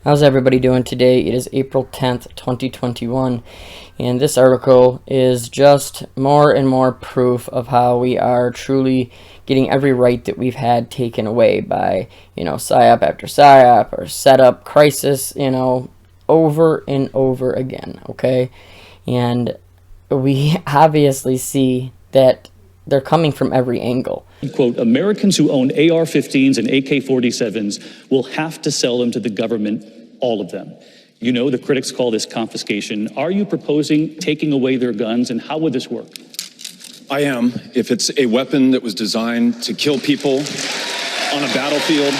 How's everybody doing today? It is April 10th, 2021, and this article is just more and more proof of how we are truly getting every right that we've had taken away by, PSYOP after PSYOP or setup crisis, over and over again, okay? And we obviously see that they're coming from every angle. Quote, Americans who own AR-15s and AK-47s will have to sell them to the government, all of them. You know, the critics call this confiscation. Are you proposing taking away their guns, and how would this work? I am, if it's a weapon that was designed to kill people on a battlefield.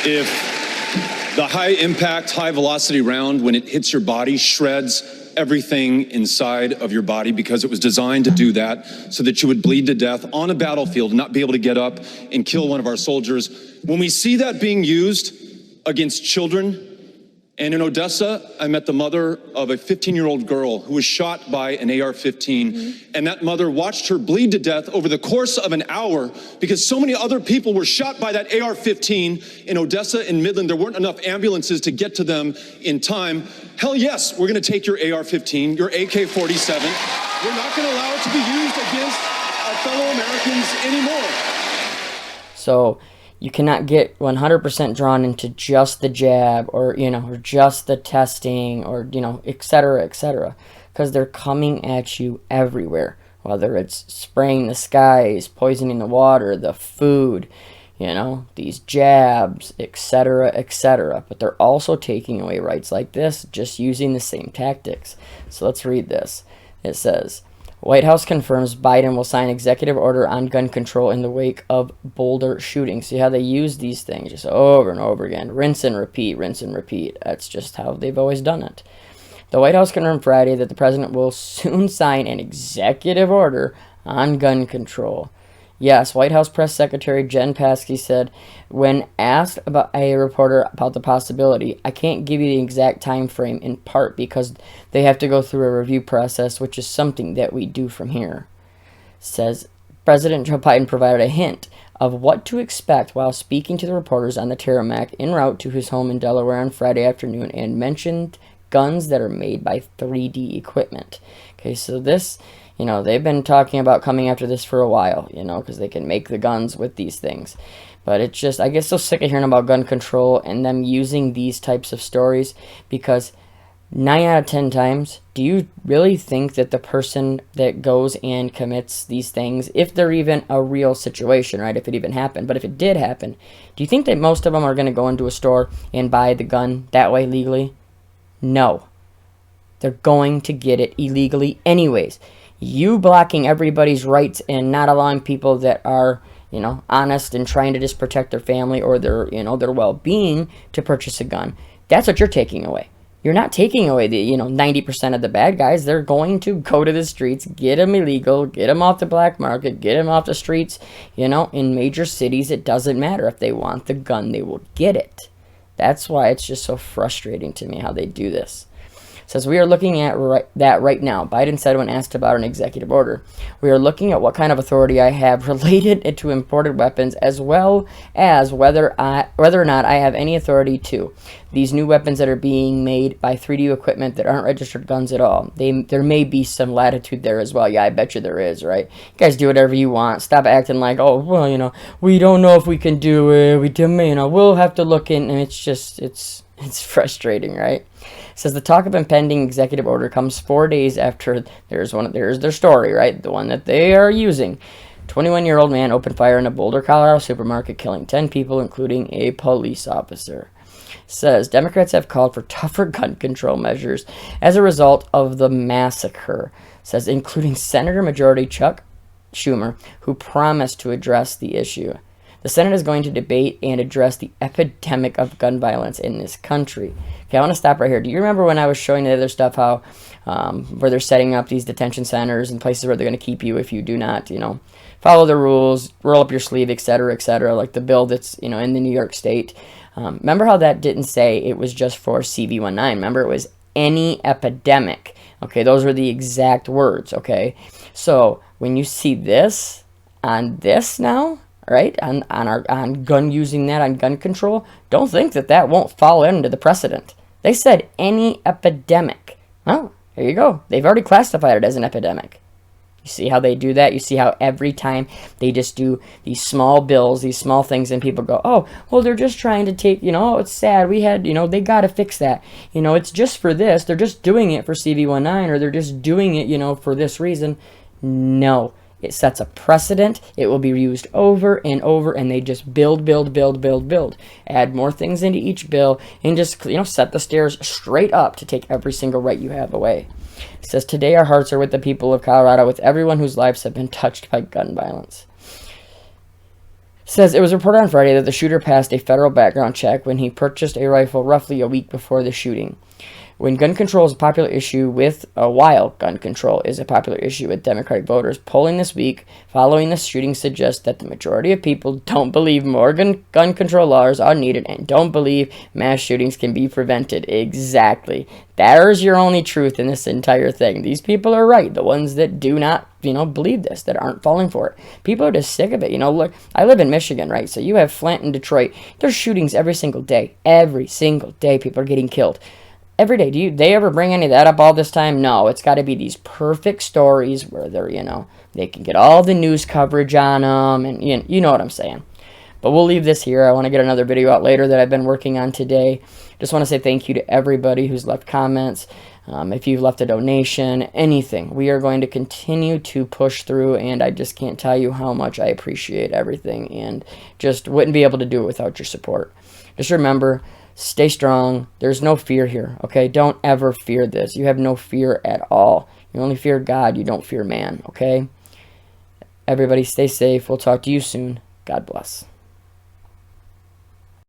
If the high impact, high velocity round, when it hits your body, shreds everything inside of your body because it was designed to do that so that you would bleed to death on a battlefield and not be able to get up and kill one of our soldiers. When we see that being used against children, and in Odessa, I met the mother of a 15-year-old girl who was shot by an AR-15, and that mother watched her bleed to death over the course of an hour because so many other people were shot by that AR-15 in Odessa and Midland. There weren't enough ambulances to get to them in time. Hell yes, we're gonna take your AR-15, your AK-47. We're not gonna allow it to be used against our fellow Americans anymore. So you cannot get 100% drawn into just the jab or, or just the testing or, et cetera, because they're coming at you everywhere, whether it's spraying the skies, poisoning the water, the food, these jabs, et cetera, but they're also taking away rights like this, just using the same tactics. So let's read this. It says, White House confirms Biden will sign executive order on gun control in the wake of Boulder shooting. See how they use these things just over and over again. Rinse and repeat, rinse and repeat. That's just how they've always done it. The White House confirmed Friday that the president will soon sign an executive order on gun control. Yes, White House Press Secretary Jen Psaki said, when asked about a reporter about the possibility, I can't give you the exact time frame, in part because they have to go through a review process, which is something that we do from here. Says President Joe Biden provided a hint of what to expect while speaking to the reporters on the Tarmac en route to his home in Delaware on Friday afternoon, and mentioned guns that are made by 3D equipment. Okay, so this, they've been talking about coming after this for a while, because they can make the guns with these things. But it's just, I get so sick of hearing about gun control and them using these types of stories, because 9 out of 10 times, do you really think that the person that goes and commits these things, if they're even a real situation, right, if it even happened, but if it did happen, do you think that most of them are going to go into a store and buy the gun that way legally? No. They're going to get it illegally anyways. You blocking everybody's rights and not allowing people that are, honest and trying to just protect their family or their, their well-being to purchase a gun. That's what you're taking away. You're not taking away the, 90% of the bad guys. They're going to go to the streets, get them illegal, get them off the black market, get them off the streets. In major cities, it doesn't matter. If they want the gun, they will get it. That's why it's just so frustrating to me how they do this. Says we are looking at that right now. Biden said when asked about an executive order, we are looking at what kind of authority I have related to imported weapons, as well as whether or not I have any authority to these new weapons that are being made by 3D equipment that aren't registered guns at all. There may be some latitude there as well. Yeah, I bet you there is, right? You guys do whatever you want. Stop acting like, oh, well, we don't know if we can do it. We'll have to look in, and it's just, it's frustrating, right? It says the talk of impending executive order comes 4 days after there's their story, right? The one that they are using. 21-year-old man opened fire in a Boulder, Colorado supermarket, killing 10 people, including a police officer. Says Democrats have called for tougher gun control measures as a result of the massacre. Says including Senator Majority Chuck Schumer, who promised to address the issue. The Senate is going to debate and address the epidemic of gun violence in this country. Okay, I want to stop right here. Do you remember when I was showing the other stuff, how where they're setting up these detention centers and places where they're going to keep you if you do not, follow the rules, roll up your sleeve, et cetera, like the bill that's, in the New York State. Remember how that didn't say it was just for CV19? Remember, it was any epidemic. Okay, those were the exact words, okay? So when you see this on this now, right, on gun using that, on gun control, don't think that that won't fall into the precedent. They said any epidemic. Well, here you go. They've already classified it as an epidemic. You see how they do that? You see how every time they just do these small bills, these small things, and people go, oh, well, they're just trying to take, oh, it's sad. We had, they got to fix that. It's just for this. They're just doing it for CV19, or they're just doing it, for this reason. No. It sets a precedent. It will be used over and over, and they just build. Add more things into each bill, and just, set the stairs straight up to take every single right you have away. It says, today our hearts are with the people of Colorado, with everyone whose lives have been touched by gun violence. It says, it was reported on Friday that the shooter passed a federal background check when he purchased a rifle roughly a week before the shooting. When gun control is a popular issue while gun control is a popular issue with Democratic voters, polling this week following the shooting suggests that the majority of people don't believe more gun control laws are needed and don't believe mass shootings can be prevented. Exactly. There's your only truth in this entire thing. These people are right. The ones that do not, believe this, that aren't falling for it. People are just sick of it. Look, I live in Michigan, right? So you have Flint and Detroit. There's shootings every single day. Every single day people are getting killed. Every day. Do they ever bring any of that up all this time? No, it's got to be these perfect stories where they're, they can get all the news coverage on them, and you know what I'm saying. But we'll leave this here. I want to get another video out later that I've been working on today. Just want to say thank you to everybody who's left comments. If you've left a donation, anything, we are going to continue to push through, and I just can't tell you how much I appreciate everything, and just wouldn't be able to do it without your support. Just remember, stay strong. There's no fear here, okay? Don't ever fear this. You have no fear at all. You only fear God. You don't fear man, okay? Everybody stay safe. We'll talk to you soon. God bless.